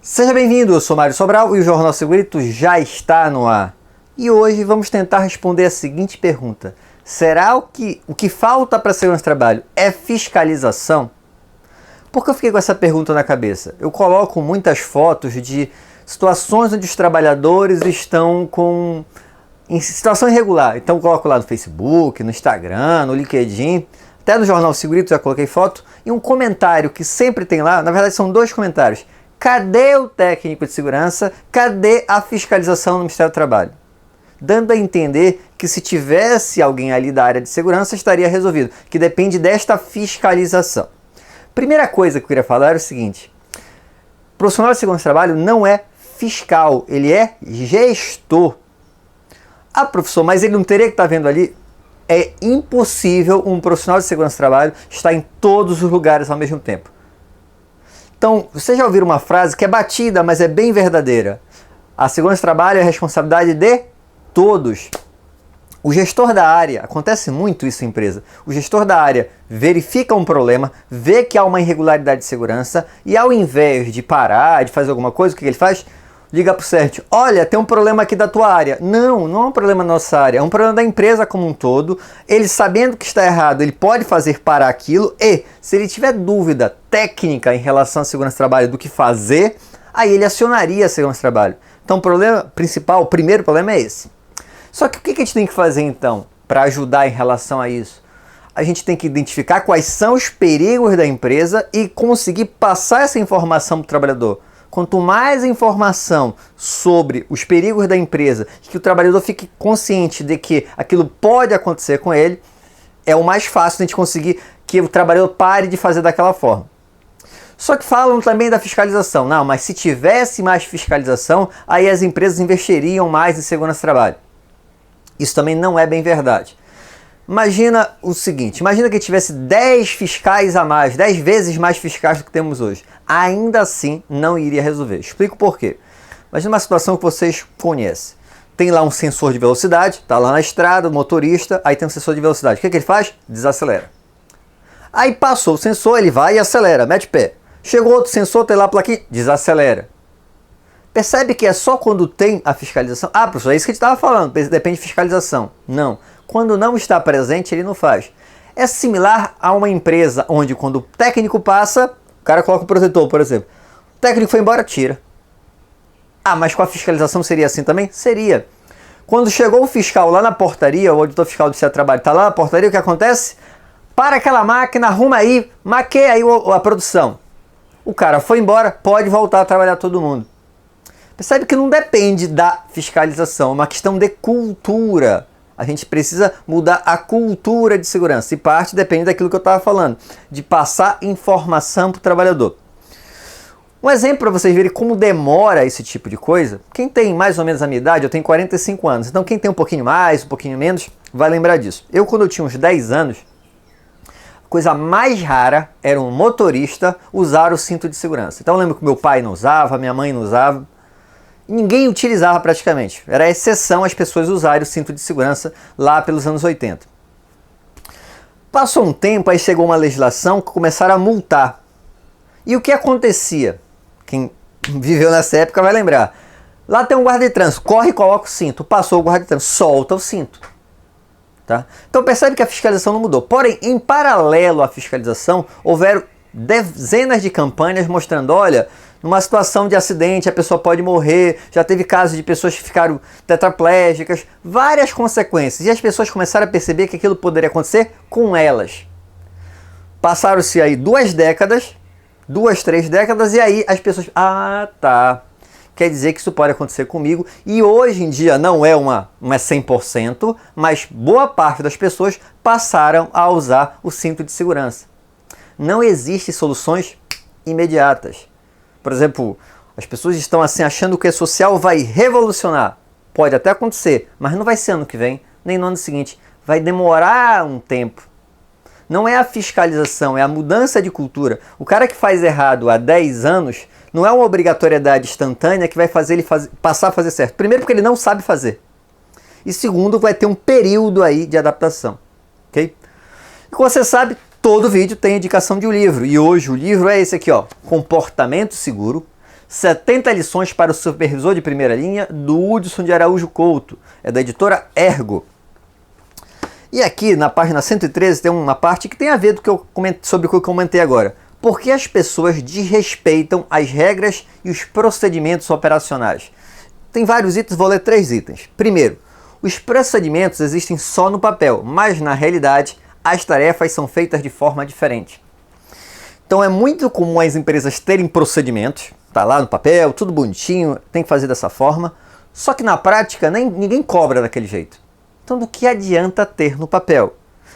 Seja bem-vindo, eu sou Mário Sobral e o Jornal Segurito já está no ar. E hoje vamos tentar responder a seguinte pergunta: será o que falta para a segurança do trabalho é fiscalização? Por que eu fiquei com essa pergunta na cabeça? Eu coloco muitas fotos de situações onde os trabalhadores estão em situação irregular. Então eu coloco lá no Facebook, no Instagram, no LinkedIn, até no Jornal Segurito já coloquei foto, e um comentário que sempre tem lá, na verdade são dois comentários: cadê o técnico de segurança? Cadê a fiscalização no Ministério do Trabalho? Dando a entender que se tivesse alguém ali da área de segurança estaria resolvido, que depende desta fiscalização. Primeira coisa que eu queria falar é o seguinte: o profissional de segurança do trabalho não é fiscal, ele é gestor. Ah, professor, mas ele não teria que estar vendo ali? É impossível um profissional de segurança do trabalho estar em todos os lugares ao mesmo tempo. Então, vocês já ouviram uma frase que é batida, mas é bem verdadeira: a segurança do trabalho é a responsabilidade de todos. O gestor da área, acontece muito isso em empresa, o gestor da área verifica um problema, vê que há uma irregularidade de segurança e, ao invés de parar, de fazer alguma coisa, o que ele faz? Liga para o CERT: olha, tem um problema aqui da tua área. Não é um problema da nossa área, é um problema da empresa como um todo. Ele, sabendo que está errado, ele pode fazer parar aquilo, e se ele tiver dúvida técnica em relação à segurança do trabalho do que fazer, aí ele acionaria a segurança do trabalho. Então o problema principal, o primeiro problema é esse. Só que o que a gente tem que fazer então para ajudar em relação a isso? A gente tem que identificar quais são os perigos da empresa e conseguir passar essa informação para o trabalhador. Quanto mais informação sobre os perigos da empresa, que o trabalhador fique consciente de que aquilo pode acontecer com ele, é o mais fácil de a gente conseguir que o trabalhador pare de fazer daquela forma. Só que falam também da fiscalização. Não, mas se tivesse mais fiscalização, aí as empresas investiriam mais em segurança do trabalho. Isso também não é bem verdade. Imagina o seguinte: imagina que tivesse 10 fiscais a mais, 10 vezes mais fiscais do que temos hoje. Ainda assim não iria resolver. Explico por quê. Imagina uma situação que vocês conhecem. Tem lá um sensor de velocidade, está lá na estrada, o motorista, aí tem um sensor de velocidade. O que ele faz? Desacelera. Aí passou o sensor, ele vai e acelera, mete pé. Chegou outro sensor, tem lá a plaquinha, desacelera. Percebe que é só quando tem a fiscalização? Ah, professor, é isso que a gente estava falando, depende de fiscalização. Não. Quando não está presente, ele não faz. É similar a uma empresa onde, quando o técnico passa, o cara coloca o protetor, por exemplo. O técnico foi embora, tira. Ah, mas com a fiscalização seria assim também? Seria. Quando chegou o fiscal lá na portaria, o auditor fiscal do Ministério do Trabalho está lá na portaria, o que acontece? Para aquela máquina, arruma aí, maqueia aí a produção. O cara foi embora, pode voltar a trabalhar todo mundo. Percebe que não depende da fiscalização, é uma questão de cultura. A gente precisa mudar a cultura de segurança, e parte depende daquilo que eu estava falando, de passar informação para o trabalhador. Um exemplo para vocês verem como demora esse tipo de coisa: quem tem mais ou menos a minha idade, eu tenho 45 anos, então quem tem um pouquinho mais, um pouquinho menos, vai lembrar disso. Quando eu tinha uns 10 anos, a coisa mais rara era um motorista usar o cinto de segurança. Então eu lembro que meu pai não usava, minha mãe não usava, ninguém utilizava praticamente. Era exceção as pessoas usarem o cinto de segurança lá pelos anos 80. Passou um tempo, aí chegou uma legislação que começaram a multar. E o que acontecia? Quem viveu nessa época vai lembrar. Lá tem um guarda de trânsito, corre e coloca o cinto. Passou o guarda de trânsito, solta o cinto. Tá? Então percebe que a fiscalização não mudou. Porém, em paralelo à fiscalização, houveram dezenas de campanhas mostrando: olha, numa situação de acidente a pessoa pode morrer, já teve casos de pessoas que ficaram tetraplégicas, várias consequências. E as pessoas começaram a perceber que aquilo poderia acontecer com elas. Passaram-se aí 2 décadas, 2, 3 décadas, e aí as pessoas: ah, tá, quer dizer que isso pode acontecer comigo. E hoje em dia não é 100%, mas boa parte das pessoas passaram a usar o cinto de segurança. Não existem soluções imediatas. Por exemplo, as pessoas estão assim achando que o social vai revolucionar. Pode até acontecer, mas não vai ser ano que vem, nem no ano seguinte. Vai demorar um tempo. Não é a fiscalização, é a mudança de cultura. O cara que faz errado há 10 anos, não é uma obrigatoriedade instantânea que vai fazer ele passar a fazer certo. Primeiro, porque ele não sabe fazer. E segundo, vai ter um período aí de adaptação. Ok? E como você sabe, todo vídeo tem indicação de um livro. E hoje o livro é esse aqui, ó: Comportamento Seguro, 70 lições para o supervisor de primeira linha, do Hudson de Araújo Couto. É da editora Ergo. E aqui na página 113 tem uma parte que tem a ver sobre o que eu comentei agora. Por que as pessoas desrespeitam as regras e os procedimentos operacionais? Tem vários itens, vou ler 3 itens. Primeiro, os procedimentos existem só no papel, mas na realidade as tarefas são feitas de forma diferente. Então é muito comum as empresas terem procedimentos, tá lá no papel, tudo bonitinho, tem que fazer dessa forma, só que na prática ninguém cobra daquele jeito. Então do que adianta ter no papel?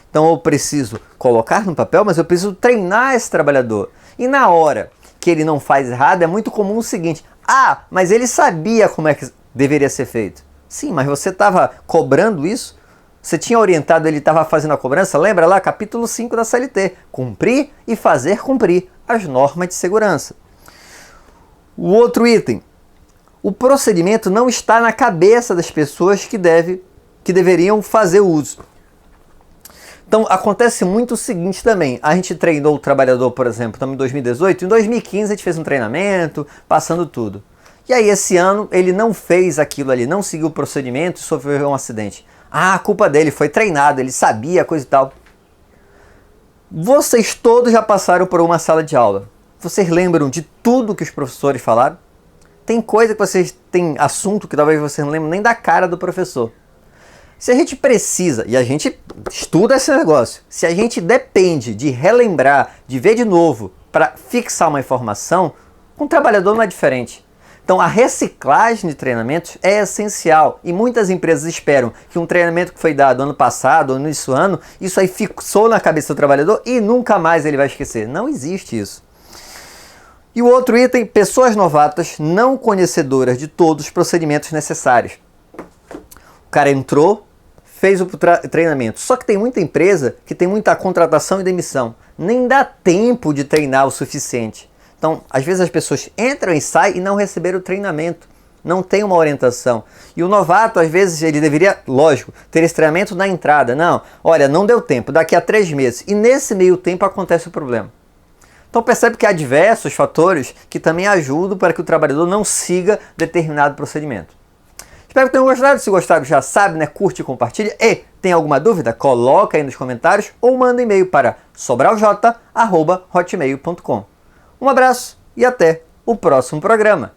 Então eu preciso colocar no papel, mas eu preciso treinar esse trabalhador. E na hora que ele não faz errado, é muito comum o seguinte: ah, mas ele sabia como é que deveria ser feito. Sim, mas você estava cobrando isso? Você tinha orientado, ele estava fazendo a cobrança? Lembra lá, capítulo 5 da CLT. Cumprir e fazer cumprir as normas de segurança. O outro item. O procedimento não está na cabeça das pessoas que deveriam fazer uso. Então acontece muito o seguinte também, a gente treinou o trabalhador, por exemplo, estamos em 2018, em 2015 a gente fez um treinamento, passando tudo. E aí esse ano ele não fez aquilo ali, não seguiu o procedimento e sofreu um acidente. Ah, a culpa dele, foi treinado, ele sabia, coisa e tal. Vocês todos já passaram por uma sala de aula. Vocês lembram de tudo que os professores falaram? Tem coisa que vocês têm assunto que talvez vocês não lembrem nem da cara do professor. Se a gente precisa, e a gente estuda esse negócio, se a gente depende de relembrar, de ver de novo, para fixar uma informação, com o trabalhador não é diferente. Então a reciclagem de treinamentos é essencial e muitas empresas esperam que um treinamento que foi dado ano passado ou no início do ano, isso aí fixou na cabeça do trabalhador e nunca mais ele vai esquecer. Não existe isso. E o outro item, pessoas novatas não conhecedoras de todos os procedimentos necessários. O cara entrou, fez o treinamento. Só que tem muita empresa que tem muita contratação e demissão. Nem dá tempo de treinar o suficiente. Então, às vezes as pessoas entram e saem e não receberam o treinamento. Não tem uma orientação. E o novato, às vezes, ele deveria, lógico, ter esse treinamento na entrada. Não, olha, não deu tempo, daqui a 3 meses. E nesse meio tempo acontece o problema. Então percebe que há diversos fatores que também ajudam para que o trabalhador não siga determinado procedimento. Espero que tenham gostado. Se gostaram, já sabe, né? Curte e compartilha. E tem alguma dúvida? Coloca aí nos comentários ou manda e-mail para sobralj@hotmail.com. Um abraço e até o próximo programa.